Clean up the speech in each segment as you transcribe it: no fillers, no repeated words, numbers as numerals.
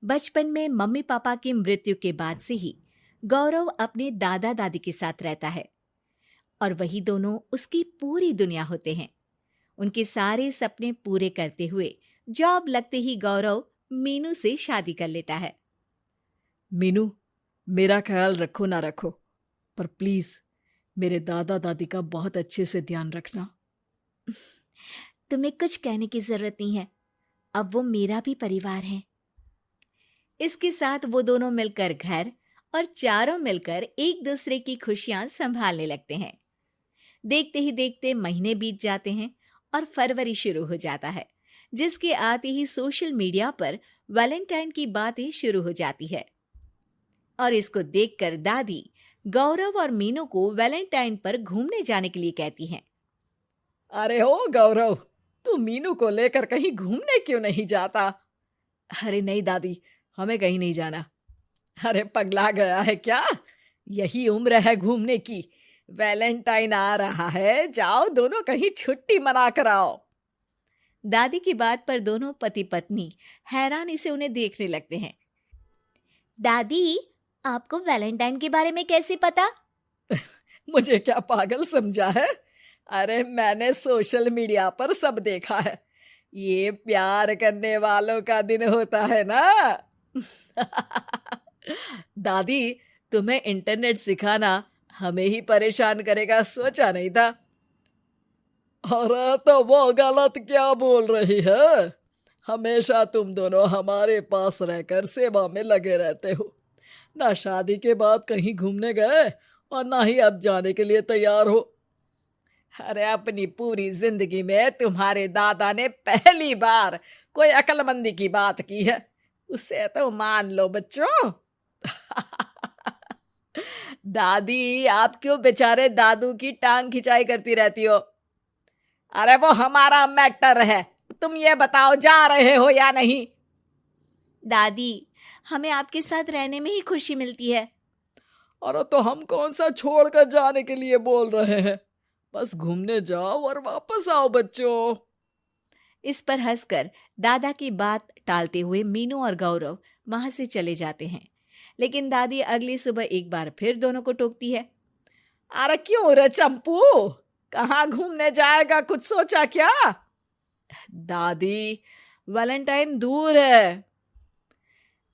बचपन में mummy papa की मृत्यु के बाद से ही गौरव अपने दादा दादी के साथ रहता है और वही दोनों उसकी पूरी दुनिया होते हैं। उनके सारे सपने पूरे करते हुए जॉब लगते ही गौरव मीनू से शादी कर लेता है। मीनू, मेरा ख्याल रखो ना रखो, पर प्लीज मेरे दादा दादी का बहुत अच्छे से ध्यान रखना। तुम्हें कुछ कहने की जरूरत नहीं है, अब वो मेरा भी परिवार है। इसके साथ वो दोनों मिलकर घर और चारों मिलकर एक दूसरे की खुशियां संभालने लगते हैं। देखते ही देखते महीने बीत जाते हैं और फरवरी शुरू हो जाता है, जिसके आते ही सोशल मीडिया पर वैलेंटाइन की बातें शुरू हो जाती है। और इसको देखकर दादी गौरव और मीनू को वैलेंटाइन पर घूमने जाने के लिए कहती हैं। अरे हो गौरव, तू मीनू को लेकर कहीं घूमने क्यों नहीं जाता? अरे नहीं दादी, हमें कहीं नहीं जाना। अरे पगला गया है क्या? यही उम्र है घूमने की। वैलेंटाइन आ रहा है, जाओ दोनों कहीं छुट्टी मना कर आओ। दादी की बात पर दोनों पति पत्नी हैरानी से उन्हें देखने लगते हैं। दादी, आपको वैलेंटाइन के बारे में कैसे पता? मुझे क्या पागल समझा है? अरे मैंने सोशल मीडिया पर सब देखा है। ये प्यार करने वालों का दिन होता है ना। दादी, तुम्हें इंटरनेट सिखाना हमें ही परेशान करेगा, सोचा नहीं था। अरे तो वो गलत क्या बोल रही है? हमेशा तुम दोनों हमारे पास रहकर सेवा में लगे रहते हो। ना शादी के बाद कहीं घूमने गए और ना ही अब जाने के लिए तैयार हो। अरे अपनी पूरी जिंदगी में तुम्हारे दादा ने पहली बार कोई अक्लमंदी की बात की है, उसे तो मान लो बच्चों। दादी, आप क्यों बेचारे दादू की टांग खिंचाई करती रहती हो? अरे वो हमारा मैटर है, तुम ये बताओ जा रहे हो या नहीं? दादी, हमें आपके साथ रहने में ही खुशी मिलती है। अरे तो हम कौन सा छोड़कर जाने के लिए बोल रहे हैं? बस घूमने जाओ और वापस आओ बच्चों। इस पर हंसकर दादा की बात टालते हुए मीनू और गौरव वहां से चले जाते हैं। लेकिन दादी अगली सुबह एक बार फिर दोनों को टोकती है। अरे क्यों रे चंपू, कहाँ घूमने जाएगा, कुछ सोचा क्या? दादी, वैलेंटाइन दूर है।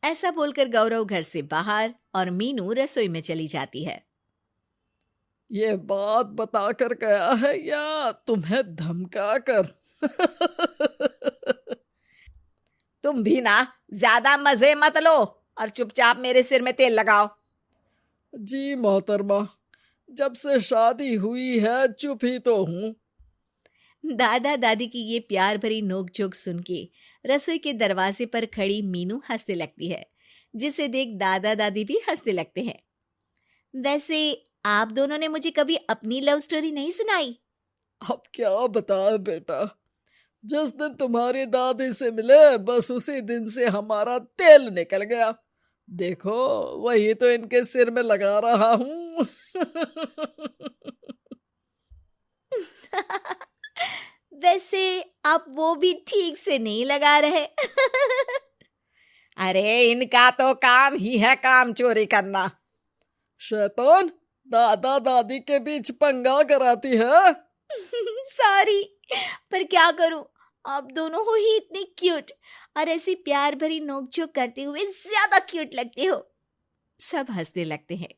ऐसा बोलकर गौरव घर से बाहर और मीनू रसोई में चली जाती है। ये बात बता कर गया है या तुम्हें धमका कर? तुम भी ना ज्यादा मजे मत लो और चुपचाप मेरे सिर में तेल लगाओ। जी मोहतरमा, जब से शादी हुई है चुप ही तो हूँ। दादा दादी की ये प्यार भरी नोकझोंक सुन के रसोई के दरवाजे पर खड़ी मीनू हंसने लगती है, जिसे देख दादा दादी भी हंसने लगते हैं। वैसे आप दोनों ने मुझे कभी अपनी लव स्टोरी नहीं सुनाई। अब क्या बताए बेटा, जिस दिन तुम्हारी दादी से मिले बस उसी दिन से हमारा तेल निकल गया। देखो वही तो इनके सिर में लगा रहा हूँ। वैसे आप वो भी ठीक से नहीं लगा रहे। अरे इनका तो काम ही है काम चोरी करना। शैतान, दादा दादी के बीच पंगा कराती है। सॉरी, पर क्या करूं, आप दोनों हो ही इतने क्यूट और ऐसी प्यार भरी नोकझोंक करते हुए ज्यादा क्यूट लगते हो। सब हंसने लगते हैं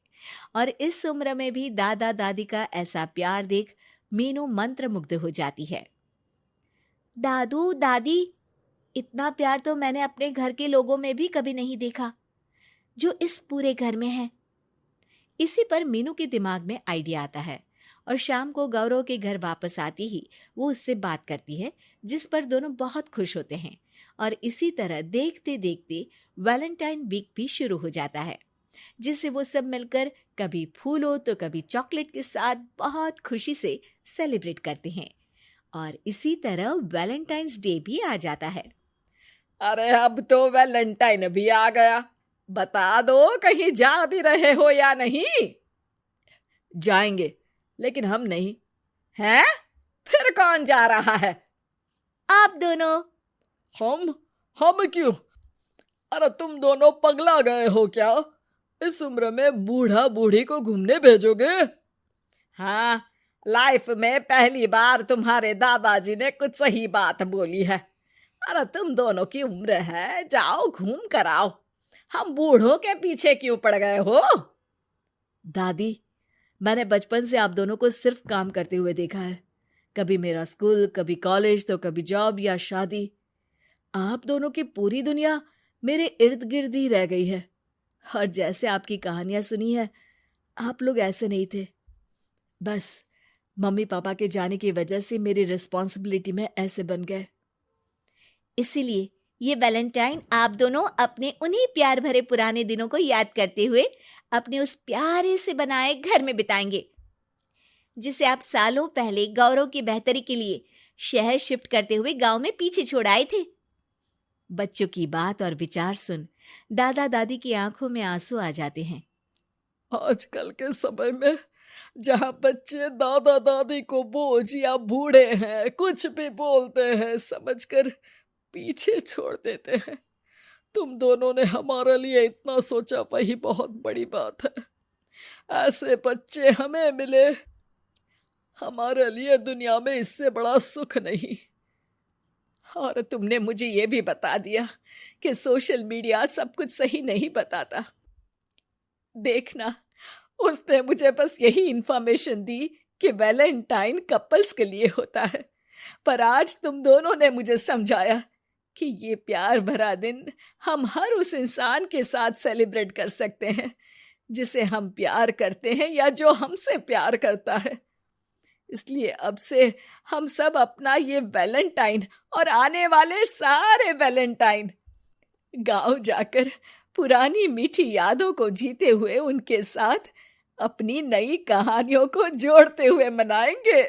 और इस उम्र में भी दादा दादी का ऐसा प्यार देख मीनू मंत्रमुग्ध हो जाती है। दादू दादी, इतना प्यार तो मैंने अपने घर के लोगों में भी कभी नहीं देखा जो इस पूरे घर में है। इसी पर मीनू के दिमाग में आइडिया आता है और शाम को गौरव के घर वापस आती ही वो उससे बात करती है, जिस पर दोनों बहुत खुश होते हैं। और इसी तरह देखते देखते वैलेंटाइन वीक भी शुरू हो जाता है, जिसे वो सब मिलकर कभी फूलों तो कभी चॉकलेट के साथ बहुत खुशी से सेलिब्रेट करते हैं। और इसी तरह वैलेंटाइंस डे भी आ जाता है। अरे अब तो वैलेंटाइन भी आ गया, बता दो कहीं जा भी रहे हो या नहीं? जाएंगे, लेकिन हम नहीं। हैं? फिर कौन जा रहा है? आप दोनों। हम क्यों? अरे तुम दोनों पगला गए हो क्या? इस उम्र में बूढ़ा बूढ़ी को घूमने भेजोगे? हाँ, लाइफ में पहली बार तुम्हारे दादाजी ने कुछ सही बात बोली है। अरे तुम दोनों की उम्र है, जाओ घूम कर आओ। हम बूढ़ों के पीछे क्यों पड़ गए हो? दादी, मैंने बचपन से आप दोनों को सिर्फ काम करते हुए देखा है। कभी मेरा स्कूल, कभी कॉलेज, तो कभी जॉब या शादी। आप दोनों की पूरी दुनिया मेरे इर्द गिर्द ही रह गई है। और जैसे आपकी कहानियां सुनी है, आप लोग ऐसे नहीं थे। बस मम्मी पापा के जाने की वजह से मेरी रिस्पॉन्सिबिलिटी में ऐसे बन गए। इसीलिए ये वैलेंटाइन आप दोनों अपने उन्हीं प्यार भरे पुराने दिनों को याद करते हुए अपने उस प्यारे से बनाए घर में बिताएंगे, जिसे आप सालों पहले गौरव की बेहतरी के लिए शहर शिफ्ट करते हुए गांव में पीछे छोड़ आए थे। बच्चों की बात और विचार सुन दादा दादी की आंखों में आंसू आ जाते हैं। आजकल के समय में जहाँ बच्चे दादा दादी को बोझ या बूढ़े हैं कुछ भी बोलते हैं समझकर पीछे छोड़ देते हैं। तुम दोनों ने हमारे लिए इतना सोचा, वही बहुत बड़ी बात है। ऐसे बच्चे हमें मिले, हमारे लिए दुनिया में इससे बड़ा सुख नहीं। और तुमने मुझे ये भी बता दिया कि सोशल मीडिया सब कुछ सही नहीं बताता। देखना, उसने मुझे बस यही इंफॉर्मेशन दी कि वैलेंटाइन कपल्स के लिए होता है, पर आज तुम दोनों ने मुझे समझाया कि ये प्यार भरा दिन हम हर उस इंसान के साथ सेलिब्रेट कर सकते हैं जिसे हम प्यार करते हैं या जो हमसे प्यार करता है। इसलिए अब से हम सब अपना ये वैलेंटाइन और आने वाले सारे वैलेंटाइन गांव जाकर पुरानी मीठी यादों को जीते हुए उनके साथ अपनी नई कहानियों को जोड़ते हुए मनाएंगे।